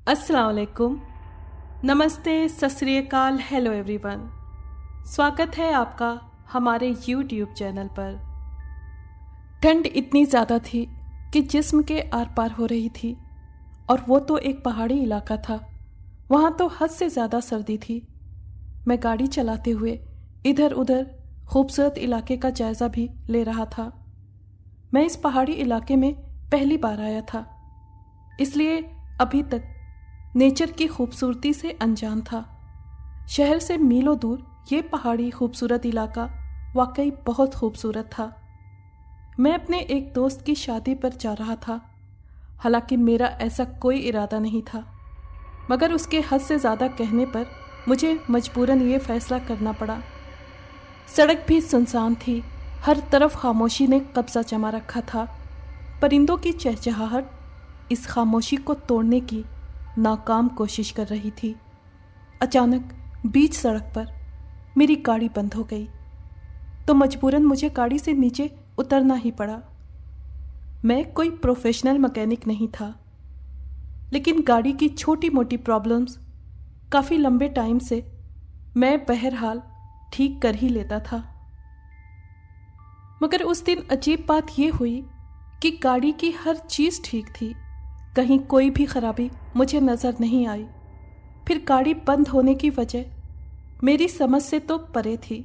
अस्सलाम वालेकुम, नमस्ते, सत श्री अकाल, हेलो एवरीवन। स्वागत है आपका हमारे यूट्यूब चैनल पर। ठंड इतनी ज़्यादा थी कि जिस्म के आर पार हो रही थी, और वो तो एक पहाड़ी इलाका था। वहाँ तो हद से ज़्यादा सर्दी थी। मैं गाड़ी चलाते हुए इधर उधर खूबसूरत इलाके का जायज़ा भी ले रहा था। मैं इस पहाड़ी इलाके में पहली बार आया था, इसलिए अभी तक नेचर की खूबसूरती से अनजान था। शहर से मीलों दूर ये पहाड़ी खूबसूरत इलाका वाकई बहुत खूबसूरत था। मैं अपने एक दोस्त की शादी पर जा रहा था। हालांकि मेरा ऐसा कोई इरादा नहीं था, मगर उसके हद से ज़्यादा कहने पर मुझे मजबूरन ये फैसला करना पड़ा। सड़क भी सुनसान थी, हर तरफ खामोशी ने कब्जा जमा रखा था। परिंदों की चहचहाहट इस खामोशी को तोड़ने की नाकाम कोशिश कर रही थी। अचानक बीच सड़क पर मेरी गाड़ी बंद हो गई, तो मजबूरन मुझे गाड़ी से नीचे उतरना ही पड़ा। मैं कोई प्रोफेशनल मैकेनिक नहीं था, लेकिन गाड़ी की छोटी मोटी प्रॉब्लम्स काफ़ी लंबे टाइम से मैं बहरहाल ठीक कर ही लेता था। मगर उस दिन अजीब बात यह हुई कि गाड़ी की हर चीज़ ठीक थी, कहीं कोई भी खराबी मुझे नज़र नहीं आई। फिर गाड़ी बंद होने की वजह मेरी समझ से तो परे थी।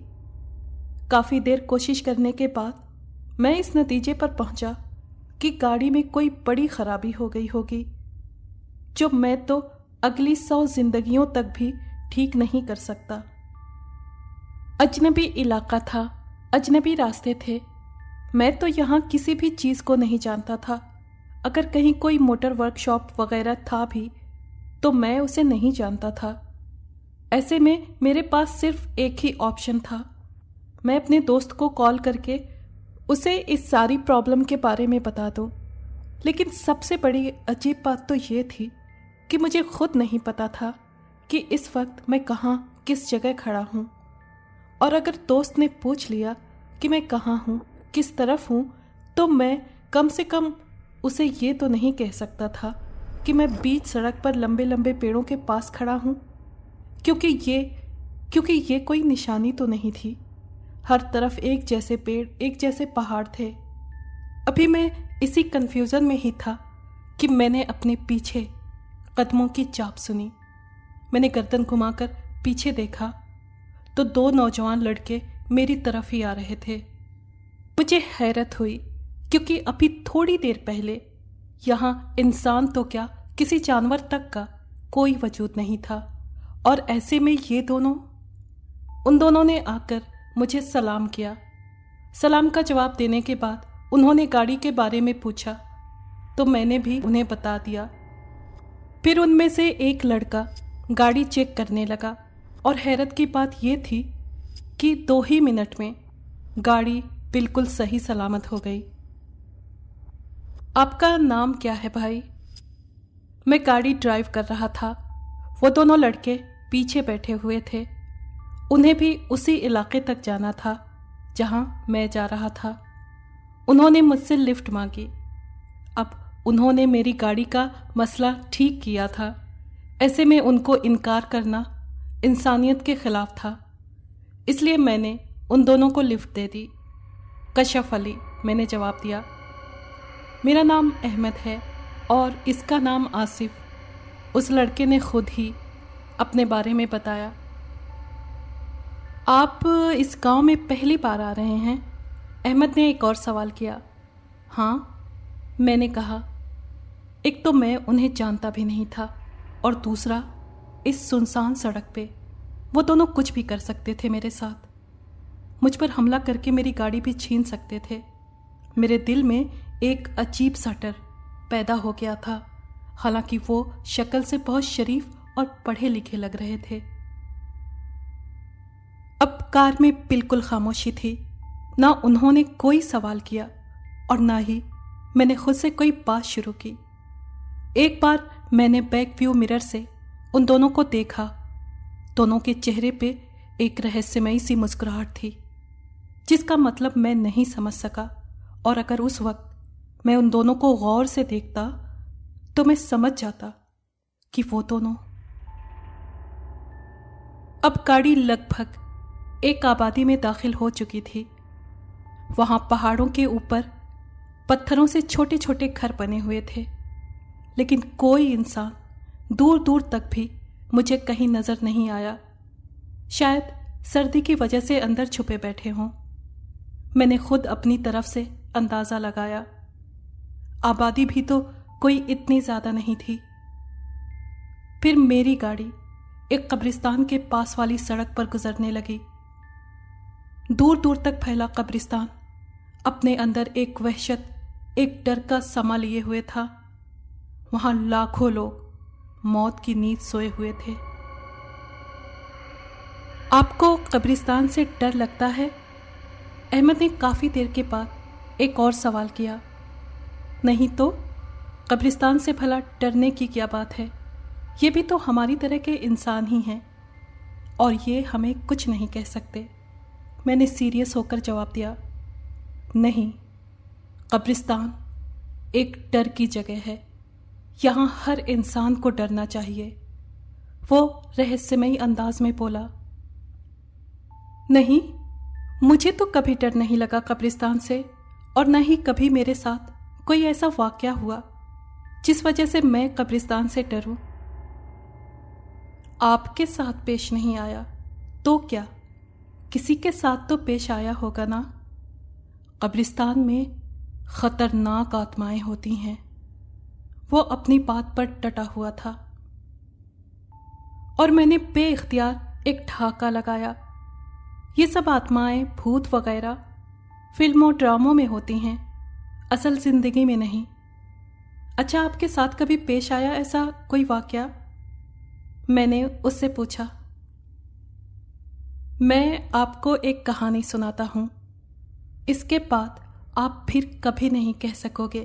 काफ़ी देर कोशिश करने के बाद मैं इस नतीजे पर पहुंचा कि गाड़ी में कोई बड़ी खराबी हो गई होगी, जो मैं तो अगली 100 जिंदगियों तक भी ठीक नहीं कर सकता। अजनबी इलाका था, अजनबी रास्ते थे। मैं तो यहाँ किसी भी चीज़ को नहीं जानता था। अगर कहीं कोई मोटर वर्कशॉप वगैरह था भी तो मैं उसे नहीं जानता था। ऐसे में मेरे पास सिर्फ एक ही ऑप्शन था। मैं अपने दोस्त को कॉल करके उसे इस सारी प्रॉब्लम के बारे में बता दूं। लेकिन सबसे बड़ी अजीब बात तो ये थी कि मुझे खुद नहीं पता था कि इस वक्त मैं कहाँ किस जगह खड़ा हूँ। और अगर दोस्त ने पूछ लिया कि मैं कहाँ हूँ, किस तरफ हूँ, तो मैं कम से कम उसे ये तो नहीं कह सकता था कि मैं बीच सड़क पर लंबे लंबे पेड़ों के पास खड़ा हूँ, क्योंकि ये कोई निशानी तो नहीं थी। हर तरफ एक जैसे पेड़, एक जैसे पहाड़ थे। अभी मैं इसी कंफ्यूजन में ही था कि मैंने अपने पीछे कदमों की चाप सुनी। मैंने गर्दन घुमाकर पीछे देखा तो 2 नौजवान लड़के मेरी तरफ ही आ रहे थे। मुझे हैरत हुई, क्योंकि अभी थोड़ी देर पहले यहाँ इंसान तो क्या, किसी जानवर तक का कोई वजूद नहीं था। और ऐसे में उन दोनों ने आकर मुझे सलाम किया। सलाम का जवाब देने के बाद उन्होंने गाड़ी के बारे में पूछा, तो मैंने भी उन्हें बता दिया। फिर उनमें से एक लड़का गाड़ी चेक करने लगा, और हैरत की बात यह थी कि 2 ही मिनट में गाड़ी बिल्कुल सही सलामत हो गई। आपका नाम क्या है भाई? मैं गाड़ी ड्राइव कर रहा था। वो दोनों लड़के पीछे बैठे हुए थे। उन्हें भी उसी इलाके तक जाना था जहां मैं जा रहा था। उन्होंने मुझसे लिफ्ट मांगी। अब उन्होंने मेरी गाड़ी का मसला ठीक किया था। ऐसे में उनको इनकार करना इंसानियत के खिलाफ था, इसलिए मैंने उन दोनों को लिफ्ट दे दी। कशफ अली, मैंने जवाब दिया। मेरा नाम अहमद है और इसका नाम आसिफ। उस लड़के ने खुद ही अपने बारे में बताया। आप इस गांव में पहली बार आ रहे हैं? अहमद ने एक और सवाल किया। हाँ, मैंने कहा। एक तो मैं उन्हें जानता भी नहीं था, और दूसरा इस सुनसान सड़क पे वो दोनों कुछ भी कर सकते थे मेरे साथ। मुझ पर हमला करके मेरी गाड़ी भी छीन सकते थे। मेरे दिल में एक अजीब सा डर पैदा हो गया था। हालांकि वो शक्ल से बहुत शरीफ और पढ़े लिखे लग रहे थे। अब कार में बिल्कुल खामोशी थी। ना उन्होंने कोई सवाल किया और ना ही मैंने खुद से कोई बात शुरू की। एक बार मैंने बैक व्यू मिरर से उन दोनों को देखा। दोनों के चेहरे पे एक रहस्यमयी सी मुस्कुराहट थी, जिसका मतलब मैं नहीं समझ सका। और अगर उस वक्त मैं उन दोनों को गौर से देखता तो मैं समझ जाता कि वो दोनों। अब गाड़ी लगभग एक आबादी में दाखिल हो चुकी थी। वहां पहाड़ों के ऊपर पत्थरों से छोटे छोटे घर बने हुए थे, लेकिन कोई इंसान दूर दूर तक भी मुझे कहीं नजर नहीं आया। शायद सर्दी की वजह से अंदर छुपे बैठे हों। मैंने खुद अपनी तरफ से अंदाजा लगाया। आबादी भी तो कोई इतनी ज्यादा नहीं थी। फिर मेरी गाड़ी एक कब्रिस्तान के पास वाली सड़क पर गुजरने लगी। दूर दूर तक फैला कब्रिस्तान अपने अंदर एक वहशत, एक डर का समा लिए हुए था। वहां लाखों लोग मौत की नींद सोए हुए थे। आपको कब्रिस्तान से डर लगता है? अहमद ने काफी देर के बाद एक और सवाल किया। नहीं तो, कब्रिस्तान से भला डरने की क्या बात है? ये भी तो हमारी तरह के इंसान ही हैं और ये हमें कुछ नहीं कह सकते। मैंने सीरियस होकर जवाब दिया। नहीं, कब्रिस्तान एक डर की जगह है। यहाँ हर इंसान को डरना चाहिए। वो रहस्यमयी अंदाज में बोला। नहीं, मुझे तो कभी डर नहीं लगा कब्रिस्तान से, और न ही कभी मेरे साथ कोई ऐसा वाकया हुआ जिस वजह से मैं कब्रिस्तान से डरूं। आपके साथ पेश नहीं आया तो क्या, किसी के साथ तो पेश आया होगा ना। कब्रिस्तान में खतरनाक आत्माएं होती हैं। वो अपनी बात पर डटा हुआ था और मैंने बेइख्तियार एक ठहाका लगाया। ये सब आत्माएं, भूत वगैरह फिल्मों ड्रामों में होती हैं, असल जिंदगी में नहीं। अच्छा, आपके साथ कभी पेश आया ऐसा कोई वाकया? मैंने उससे पूछा। मैं आपको एक कहानी सुनाता हूं, इसके बाद आप फिर कभी नहीं कह सकोगे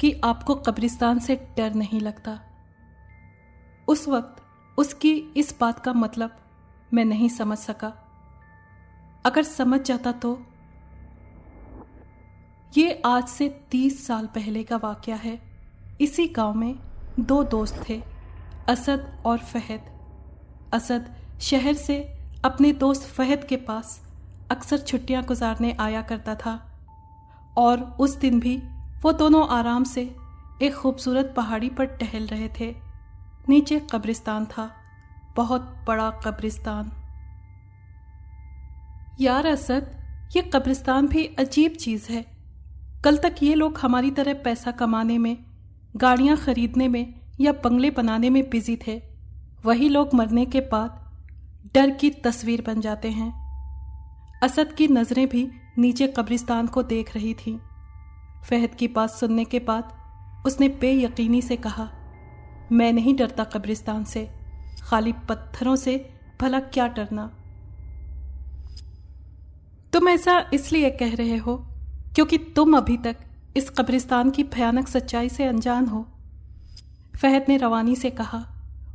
कि आपको कब्रिस्तान से डर नहीं लगता। उस वक्त उसकी इस बात का मतलब मैं नहीं समझ सका। अगर समझ जाता तो। ये आज से 30 साल पहले का वाकया है। इसी गांव में 2 दोस्त थे, असद और फहद। असद शहर से अपने दोस्त फहद के पास अक्सर छुट्टियां गुजारने आया करता था और उस दिन भी वो दोनों आराम से एक खूबसूरत पहाड़ी पर टहल रहे थे। नीचे कब्रिस्तान था, बहुत बड़ा कब्रिस्तान। यार असद, ये कब्रिस्तान भी अजीब चीज़ है। कल तक ये लोग हमारी तरह पैसा कमाने में, गाड़ियां खरीदने में या बंगले बनाने में बिजी थे। वही लोग मरने के बाद डर की तस्वीर बन जाते हैं। असद की नज़रें भी नीचे कब्रिस्तान को देख रही थीं। फहद की बात सुनने के बाद उसने बेयकीनी से कहा, मैं नहीं डरता कब्रिस्तान से, खाली पत्थरों से भला क्या डरना। तुम ऐसा इसलिए कह रहे हो क्योंकि तुम अभी तक इस कब्रिस्तान की भयानक सच्चाई से अनजान हो, फहद ने रवानी से कहा।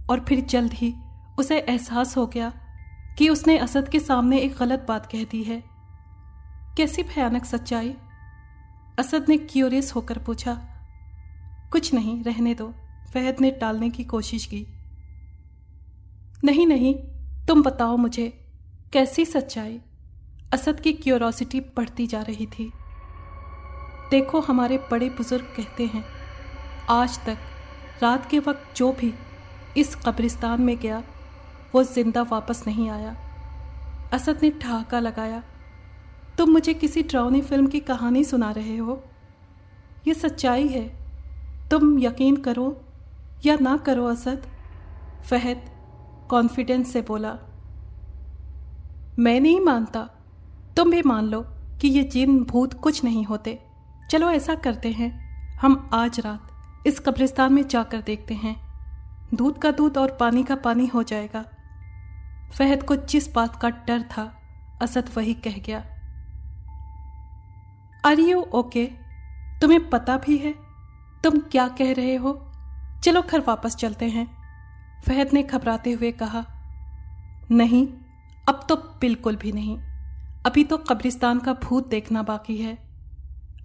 और फिर जल्द ही उसे एहसास हो गया कि उसने असद के सामने एक गलत बात कह दी है। कैसी भयानक सच्चाई? असद ने क्यूरियस होकर पूछा। कुछ नहीं, रहने दो, फहद ने टालने की कोशिश की। नहीं नहीं, तुम बताओ मुझे, कैसी सच्चाई? असद की क्यूरोसिटी बढ़ती जा रही थी। देखो, हमारे बड़े बुजुर्ग कहते हैं, आज तक रात के वक्त जो भी इस कब्रिस्तान में गया वो जिंदा वापस नहीं आया। असद ने ठहाका लगाया। तुम मुझे किसी डरावनी फिल्म की कहानी सुना रहे हो? ये सच्चाई है, तुम यकीन करो या ना करो असद, फहद कॉन्फिडेंस से बोला। मैं नहीं मानता, तुम भी मान लो कि ये जिन भूत कुछ नहीं होते। चलो ऐसा करते हैं, हम आज रात इस कब्रिस्तान में जाकर देखते हैं। दूध का दूध और पानी का पानी हो जाएगा। फहद को जिस बात का डर था, असद वही कह गया। Are you okay? तुम्हें पता भी है तुम क्या कह रहे हो? चलो घर वापस चलते हैं, फहद ने घबराते हुए कहा। नहीं, अब तो बिल्कुल भी नहीं, अभी तो कब्रिस्तान का भूत देखना बाकी है,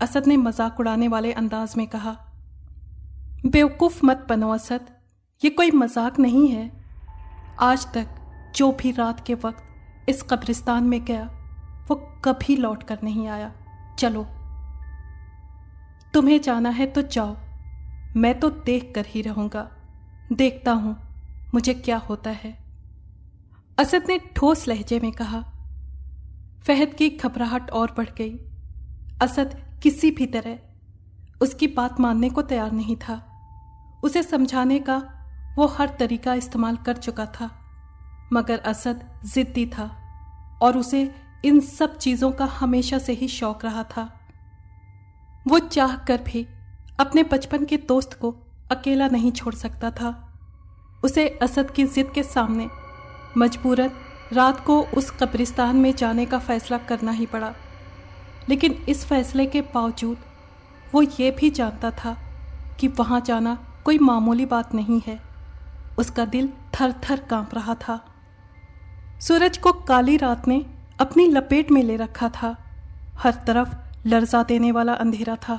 असद ने मजाक उड़ाने वाले अंदाज में कहा। बेवकूफ़ मत बनो असद, ये कोई मजाक नहीं है। आज तक जो भी रात के वक्त इस कब्रिस्तान में गया वो कभी लौट कर नहीं आया। चलो, तुम्हें जाना है तो जाओ, मैं तो देख कर ही रहूंगा, देखता हूं मुझे क्या होता है, असद ने ठोस लहजे में कहा। फहद की घबराहट और बढ़ गई। असद किसी भी तरह उसकी बात मानने को तैयार नहीं था। उसे समझाने का वो हर तरीका इस्तेमाल कर चुका था, मगर असद जिद्दी था और उसे इन सब चीज़ों का हमेशा से ही शौक रहा था। वो चाह कर भी अपने बचपन के दोस्त को अकेला नहीं छोड़ सकता था। उसे असद की जिद के सामने मजबूरन रात को उस कब्रिस्तान में जाने का फैसला करना ही पड़ा। लेकिन इस फैसले के बावजूद वो ये भी जानता था कि वहाँ जाना कोई मामूली बात नहीं है। उसका दिल थर थर कांप रहा था। सूरज को काली रात ने अपनी लपेट में ले रखा था। हर तरफ लर्जा देने वाला अंधेरा था।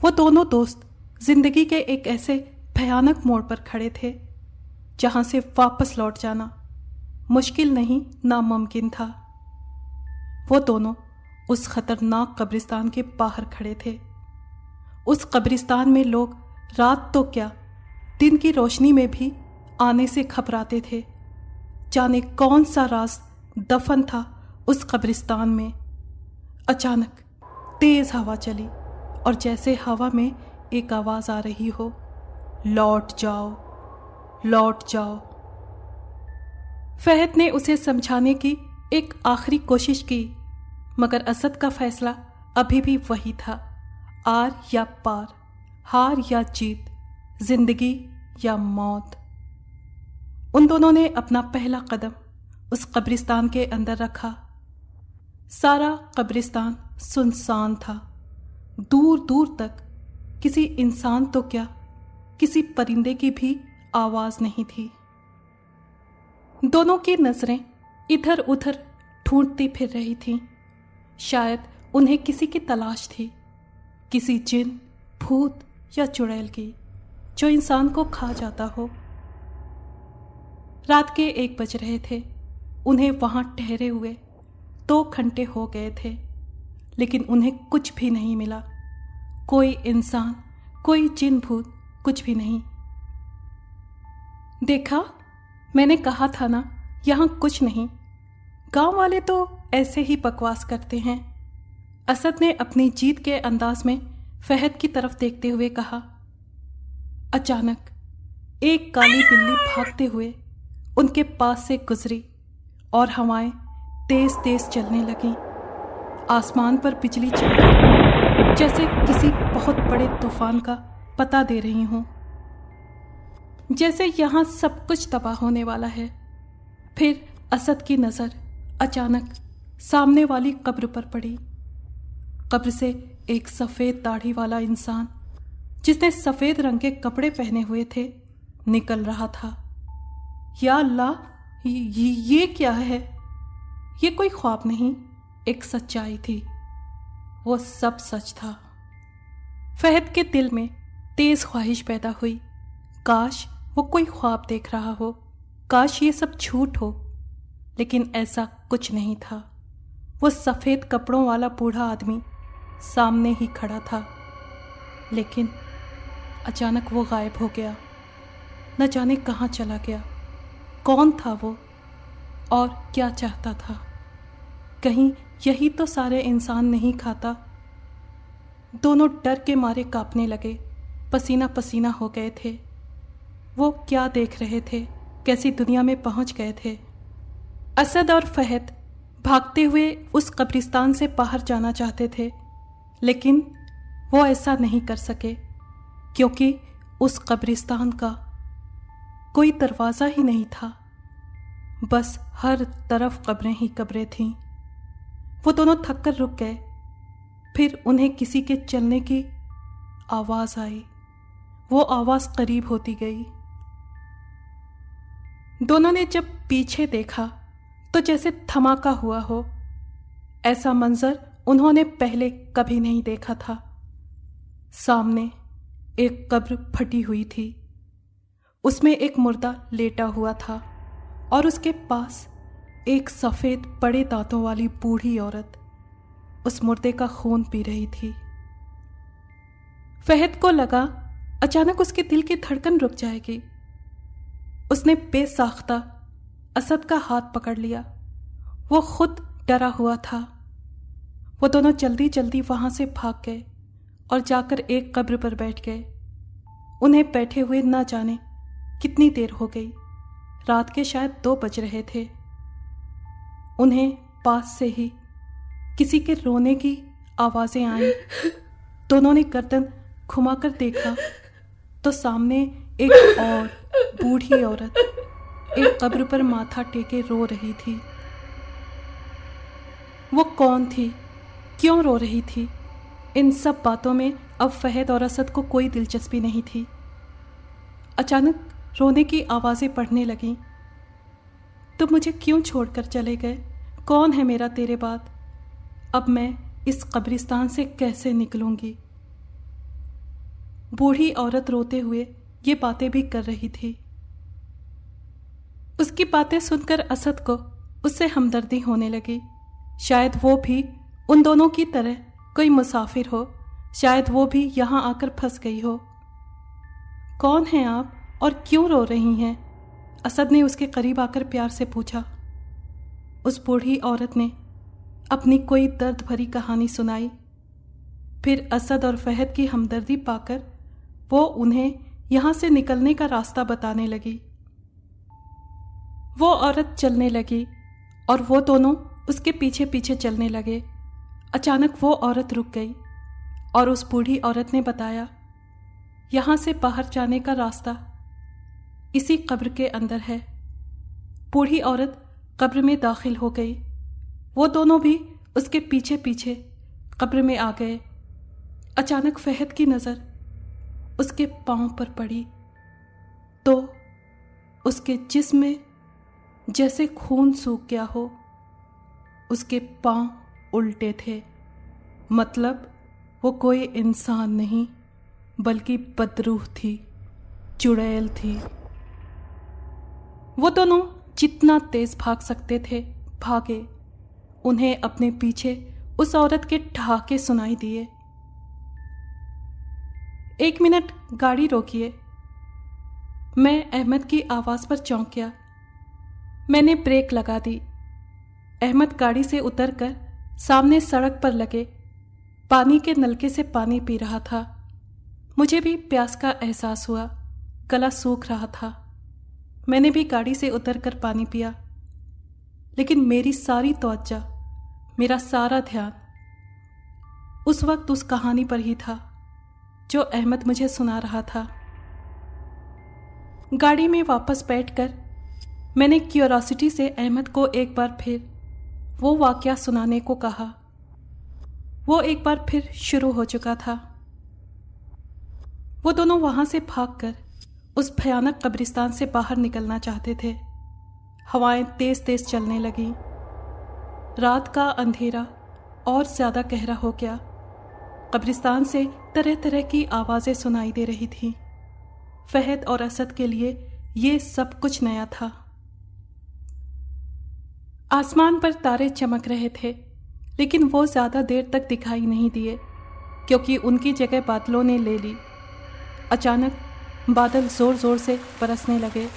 वो दोनों दोस्त जिंदगी के एक ऐसे भयानक मोड़ पर खड़े थे जहां से वापस लौट जाना मुश्किल नहीं, नामुमकिन था। वो दोनों उस खतरनाक कब्रिस्तान के बाहर खड़े थे। उस कब्रिस्तान में लोग रात तो क्या, दिन की रोशनी में भी आने से घबराते थे। जाने कौन सा राज दफन था उस कब्रिस्तान में। अचानक तेज हवा चली और जैसे हवा में एक आवाज आ रही हो, लौट जाओ, लौट जाओ। फहद ने उसे समझाने की एक आखिरी कोशिश की, मगर असद का फैसला अभी भी वही था, आर या पार, हार या जीत, जिंदगी या मौत। उन दोनों ने अपना पहला कदम उस कब्रिस्तान के अंदर रखा। सारा कब्रिस्तान सुनसान था। दूर दूर तक किसी इंसान तो क्या, किसी परिंदे की भी आवाज नहीं थी। दोनों की नजरें इधर उधर ढूंढती फिर रही थीं। शायद उन्हें किसी की तलाश थी, किसी जिन, भूत या चुड़ैल की जो इंसान को खा जाता हो। रात के 1 बज रहे थे। उन्हें वहां ठहरे हुए 2 घंटे हो गए थे, लेकिन उन्हें कुछ भी नहीं मिला। कोई इंसान, कोई जिन भूत, कुछ भी नहीं। देखा, मैंने कहा था ना, यहाँ कुछ नहीं। गांव वाले तो ऐसे ही बकवास करते हैं। असद ने अपनी जीत के अंदाज में फहद की तरफ देखते हुए कहा। अचानक एक काली बिल्ली भागते हुए उनके पास से गुजरी और हवाएं तेज तेज चलने लगीं। आसमान पर बिजली चमकी जैसे किसी बहुत बड़े तूफान का पता दे रही हूं। जैसे यहां सब कुछ तबाह होने वाला है। फिर असद की नजर अचानक सामने वाली कब्र पर पड़ी। कब्र से एक सफेद दाढ़ी वाला इंसान, जिसने सफेद रंग के कपड़े पहने हुए थे, निकल रहा था। या अल्लाह, ये क्या है? ये कोई ख्वाब नहीं, एक सच्चाई थी। वो सब सच था। फहद के दिल में तेज ख्वाहिश पैदा हुई। काश वो कोई ख्वाब देख रहा हो, काश ये सब झूठ हो। लेकिन ऐसा कुछ नहीं था। वो सफेद कपड़ों वाला बूढ़ा आदमी सामने ही खड़ा था। लेकिन अचानक वो गायब हो गया। न जाने कहाँ चला गया। कौन था वो और क्या चाहता था? कहीं यही तो सारे इंसान नहीं खाता। दोनों डर के मारे कांपने लगे, पसीना पसीना हो गए थे। वो क्या देख रहे थे? कैसी दुनिया में पहुंच गए थे? असद और फहद भागते हुए उस कब्रिस्तान से बाहर जाना चाहते थे, लेकिन वो ऐसा नहीं कर सके, क्योंकि उस कब्रिस्तान का कोई दरवाज़ा ही नहीं था। बस हर तरफ कब्रें ही कब्रें थीं। वो दोनों थक कर रुक गए। फिर उन्हें किसी के चलने की आवाज़ आई। वो आवाज़ करीब होती गई। दोनों ने जब पीछे देखा तो जैसे धमाका हुआ हो। ऐसा मंजर उन्होंने पहले कभी नहीं देखा था। सामने एक कब्र फटी हुई थी। उसमें एक मुर्दा लेटा हुआ था और उसके पास एक सफ़ेद बड़े दांतों वाली बूढ़ी औरत उस मुर्दे का खून पी रही थी। फहद को लगा अचानक उसके दिल की धड़कन रुक जाएगी। उसने बेसाख्ता असद का हाथ पकड़ लिया। वो खुद डरा हुआ था। वो दोनों जल्दी जल्दी वहां से भाग गए और जाकर एक कब्र पर बैठ गए। उन्हें बैठे हुए ना जाने कितनी देर हो गई। रात के शायद 2 बज रहे थे। उन्हें पास से ही किसी के रोने की आवाजें आईं। दोनों ने गर्दन घुमाकर देखा तो सामने एक और बूढ़ी औरत एक कब्र पर माथा टेके रो रही थी। वो कौन थी, क्यों रो रही थी, इन सब बातों में अब फहद और असद को कोई दिलचस्पी नहीं थी। अचानक रोने की आवाज़ें पड़ने लगीं। तुम मुझे क्यों छोड़कर चले गए? कौन है मेरा तेरे बाद? अब मैं इस कब्रिस्तान से कैसे निकलूंगी? बूढ़ी औरत रोते हुए ये बातें भी कर रही थी। उसकी बातें सुनकर असद को उससे हमदर्दी होने लगी। शायद वो भी उन दोनों की तरह कोई मुसाफिर हो, शायद वो भी यहाँ आकर फंस गई हो। कौन हैं आप और क्यों रो रही हैं? असद ने उसके करीब आकर प्यार से पूछा। उस बूढ़ी औरत ने अपनी कोई दर्द भरी कहानी सुनाई। फिर असद और फहद की हमदर्दी पाकर वो उन्हें यहाँ से निकलने का रास्ता बताने लगी। वो औरत चलने लगी और वो दोनों उसके पीछे पीछे चलने लगे। अचानक वो औरत रुक गई और उस बूढ़ी औरत ने बताया, यहाँ से बाहर जाने का रास्ता इसी कब्र के अंदर है। बूढ़ी औरत कब्र में दाखिल हो गई। वो दोनों भी उसके पीछे पीछे कब्र में आ गए। अचानक फहद की नज़र उसके पांव पर पड़ी तो उसके जिस्म में जैसे खून सूख गया हो। उसके पांव उल्टे थे, मतलब वो कोई इंसान नहीं बल्कि बदरूह थी, चुड़ैल थी। वो दोनों जितना तेज भाग सकते थे भागे। उन्हें अपने पीछे उस औरत के ठहाके सुनाई दिए। 1 मिनट गाड़ी रोकिए। मैं अहमद की आवाज़ पर चौंक गया। मैंने ब्रेक लगा दी। अहमद गाड़ी से उतरकर सामने सड़क पर लगे पानी के नलके से पानी पी रहा था। मुझे भी प्यास का एहसास हुआ, गला सूख रहा था। मैंने भी गाड़ी से उतरकर पानी पिया, लेकिन मेरी सारी तवज्जो, मेरा सारा ध्यान उस वक्त उस कहानी पर ही था जो अहमद मुझे सुना रहा था। गाड़ी में वापस बैठकर मैंने क्यूरोसिटी से अहमद को एक बार फिर वो वाकया सुनाने को कहा। वो एक बार फिर शुरू हो चुका था। वो दोनों वहां से भागकर उस भयानक कब्रिस्तान से बाहर निकलना चाहते थे। हवाएं तेज तेज चलने लगीं। रात का अंधेरा और ज़्यादा गहरा हो गया। कब्रिस्तान से तरह तरह की आवाज़ें सुनाई दे रही थीं। फहद और असद के लिए ये सब कुछ नया था। आसमान पर तारे चमक रहे थे, लेकिन वो ज़्यादा देर तक दिखाई नहीं दिए क्योंकि उनकी जगह बादलों ने ले ली। अचानक बादल ज़ोर ज़ोर से बरसने लगे।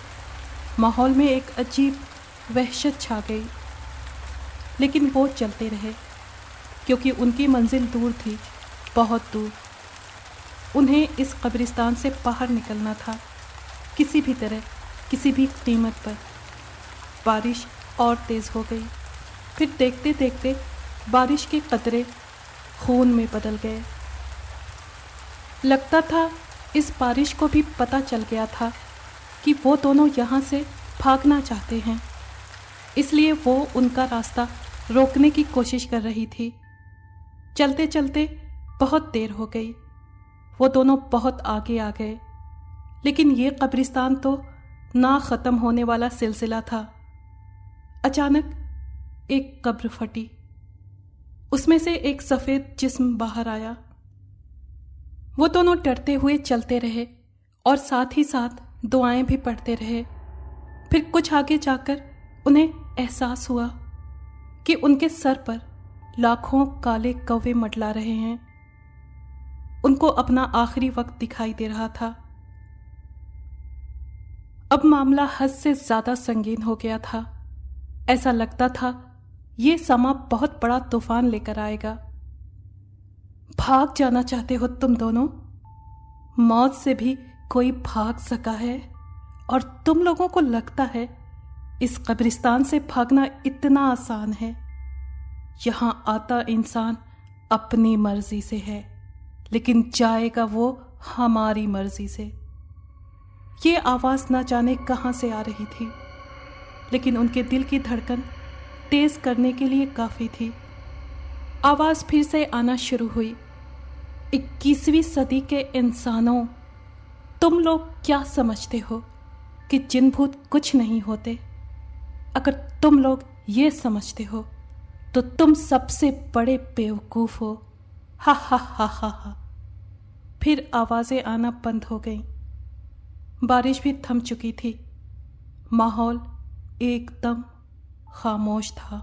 माहौल में एक अजीब वहशत छा गई, लेकिन वो चलते रहे क्योंकि उनकी मंजिल दूर थी, बहुत दूर। उन्हें इस कब्रिस्तान से बाहर निकलना था, किसी भी तरह, किसी भी कीमत पर। बारिश और तेज़ हो गई। फिर देखते देखते बारिश के कतरे खून में बदल गए। लगता था इस बारिश को भी पता चल गया था कि वो दोनों यहाँ से भागना चाहते हैं, इसलिए वो उनका रास्ता रोकने की कोशिश कर रही थी। चलते चलते बहुत देर हो गई। वो दोनों बहुत आगे आ गए, लेकिन ये कब्रिस्तान तो ना ख़त्म होने वाला सिलसिला था। अचानक एक कब्र फटी। उसमें से एक सफ़ेद जिस्म बाहर आया। वो दोनों डरते हुए चलते रहे और साथ ही साथ दुआएं भी पढ़ते रहे। फिर कुछ आगे जाकर उन्हें एहसास हुआ कि उनके सर पर लाखों काले कौवे मंडला रहे हैं। उनको अपना आखिरी वक्त दिखाई दे रहा था। अब मामला हद से ज्यादा संगीन हो गया था। ऐसा लगता था ये समा बहुत बड़ा तूफान लेकर आएगा। भाग जाना चाहते हो तुम दोनों? मौत से भी कोई भाग सका है और तुम लोगों को लगता है इस कब्रिस्तान से भागना इतना आसान है? यहां आता इंसान अपनी मर्जी से है, लेकिन जाएगा वो हमारी मर्जी से। ये आवाज न जाने कहां से आ रही थी, लेकिन उनके दिल की धड़कन तेज करने के लिए काफी थी। आवाज फिर से आना शुरू हुई। 21वीं सदी के इंसानों, तुम लोग क्या समझते हो कि जिन भूत कुछ नहीं होते? अगर तुम लोग ये समझते हो तो तुम सबसे बड़े बेवकूफ हो। हा हा हा हा हा। फिर आवाजें आना बंद हो गईं। बारिश भी थम चुकी थी। माहौल एकदम खामोश था।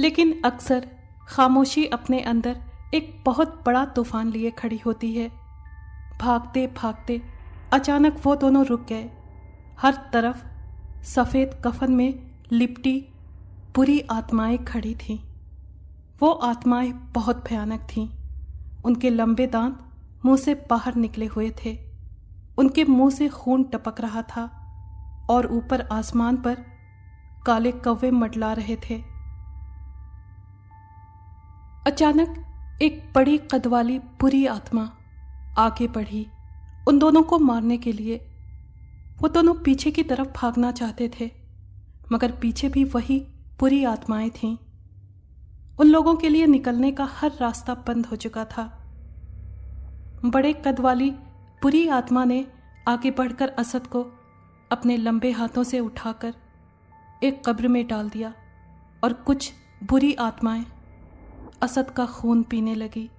लेकिन अक्सर खामोशी अपने अंदर एक बहुत बड़ा तूफान लिए खड़ी होती है। भागते भागते अचानक वो दोनों रुक गए। हर तरफ सफेद कफन में लिपटी बुरी आत्माएं खड़ी थीं। वो आत्माएं बहुत भयानक थीं। उनके लंबे दांत मुंह से बाहर निकले हुए थे। उनके मुंह से खून टपक रहा था और ऊपर आसमान पर काले कौवे मंडला रहे थे। अचानक एक बड़ी कद वाली बुरी आत्मा आगे बढ़ी उन दोनों को मारने के लिए। वो दोनों पीछे की तरफ भागना चाहते थे, मगर पीछे भी वही बुरी आत्माएं थीं। उन लोगों के लिए निकलने का हर रास्ता बंद हो चुका था। बड़े कद वाली बुरी आत्मा ने आगे बढ़कर असद को अपने लंबे हाथों से उठाकर एक कब्र में डाल दिया और कुछ बुरी आत्माएं असद का खून पीने लगी।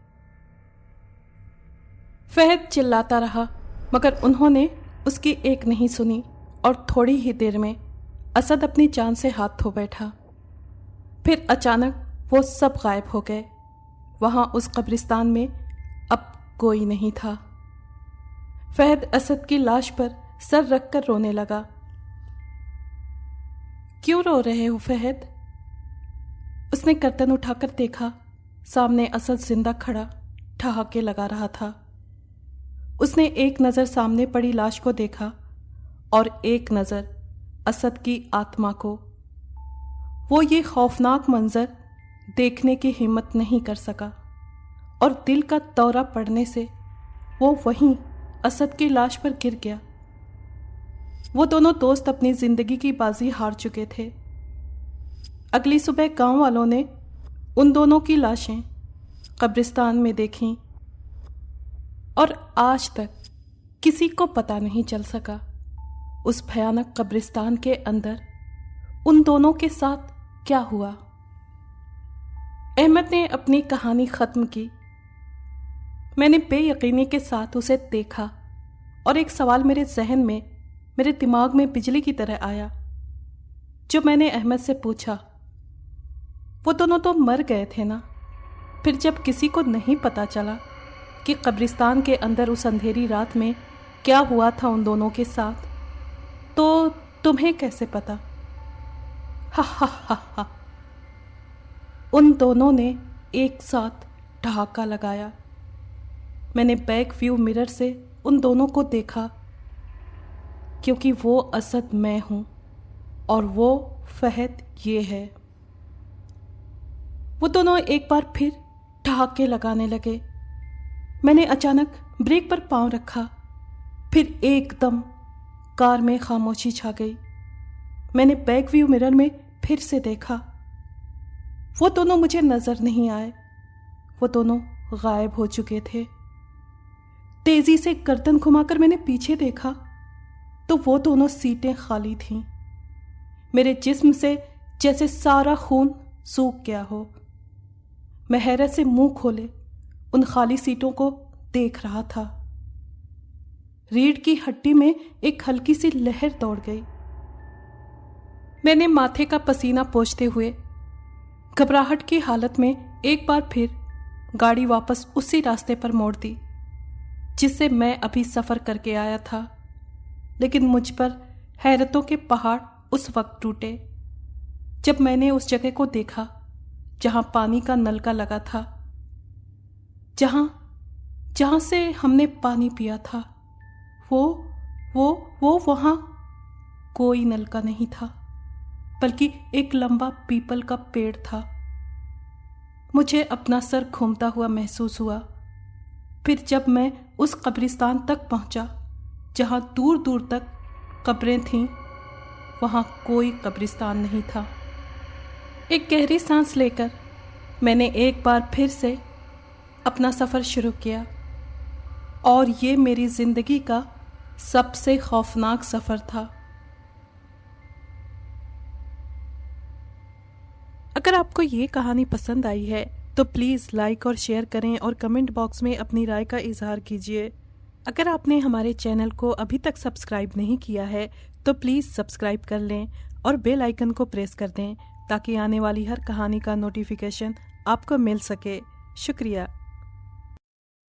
फहद चिल्लाता रहा, मगर उन्होंने उसकी एक नहीं सुनी और थोड़ी ही देर में असद अपनी जान से हाथ धो बैठा। फिर अचानक वो सब गायब हो गए। वहां उस कब्रिस्तान में अब कोई नहीं था। फहद असद की लाश पर सर रखकर रोने लगा। क्यों रो रहे हो फहद? उसने गर्दन उठाकर देखा। सामने असद जिंदा खड़ा ठहाके लगा रहा था। उसने एक नजर सामने पड़ी लाश को देखा और एक नजर असद की आत्मा को। वो ये खौफनाक मंजर देखने की हिम्मत नहीं कर सका और दिल का दौरा पड़ने से वो वहीं असद की लाश पर गिर गया। वो दोनों दोस्त अपनी जिंदगी की बाजी हार चुके थे। अगली सुबह गांव वालों ने उन दोनों की लाशें कब्रिस्तान में देखीं और आज तक किसी को पता नहीं चल सका उस भयानक कब्रिस्तान के अंदर उन दोनों के साथ क्या हुआ। अहमद ने अपनी कहानी खत्म की। मैंने बेयकीनी के साथ उसे देखा और एक सवाल मेरे जहन में, मेरे दिमाग में बिजली की तरह आया, जो मैंने अहमद से पूछा। वो दोनों तो मर गए थे ना? फिर जब किसी को नहीं पता चला कि कब्रिस्तान के अंदर उस अंधेरी रात में क्या हुआ था उन दोनों के साथ, तो तुम्हें कैसे पता? हा हा हा हा। उन दोनों ने एक साथ ठहाका लगाया। मैंने बैक व्यू मिरर से उन दोनों को देखा, क्योंकि वो असद मैं हूं और वो फहद ये है। वो दोनों एक बार फिर ठहाके लगाने लगे। मैंने अचानक ब्रेक पर पांव रखा। फिर एकदम कार में खामोशी छा गई। मैंने बैक व्यू मिरर में फिर से देखा। वो दोनों मुझे नजर नहीं आए। वो दोनों गायब हो चुके थे। तेजी से गर्दन घुमाकर मैंने पीछे देखा तो वो दोनों सीटें खाली थीं। मेरे जिस्म से जैसे सारा खून सूख गया हो। मैं हैरत से मुंह खोले उन खाली सीटों को देख रहा था। रीढ़ की हड्डी में एक हल्की सी लहर दौड़ गई। मैंने माथे का पसीना पोंछते हुए घबराहट की हालत में एक बार फिर गाड़ी वापस उसी रास्ते पर मोड़ दी जिससे मैं अभी सफ़र करके आया था। लेकिन मुझ पर हैरतों के पहाड़ उस वक्त टूटे जब मैंने उस जगह को देखा जहां पानी का नलका लगा था, जहां से हमने पानी पिया था। वो वहां कोई नलका नहीं था, बल्कि एक लंबा पीपल का पेड़ था। मुझे अपना सर घूमता हुआ महसूस हुआ। फिर जब मैं उस कब्रिस्तान तक पहुंचा जहां दूर दूर तक कब्रें थीं, वहां कोई कब्रिस्तान नहीं था। एक गहरी सांस लेकर मैंने एक बार फिर से अपना सफ़र शुरू किया और ये मेरी ज़िंदगी का सबसे खौफनाक सफ़र था। अगर आपको ये कहानी पसंद आई है तो प्लीज़ लाइक और शेयर करें और कमेंट बॉक्स में अपनी राय का इजहार कीजिए। अगर आपने हमारे चैनल को अभी तक सब्सक्राइब नहीं किया है तो प्लीज़ सब्सक्राइब कर लें और बेल आइकन को प्रेस कर दें ताकि आने वाली हर कहानी का नोटिफिकेशन आपको मिल सके। शुक्रिया।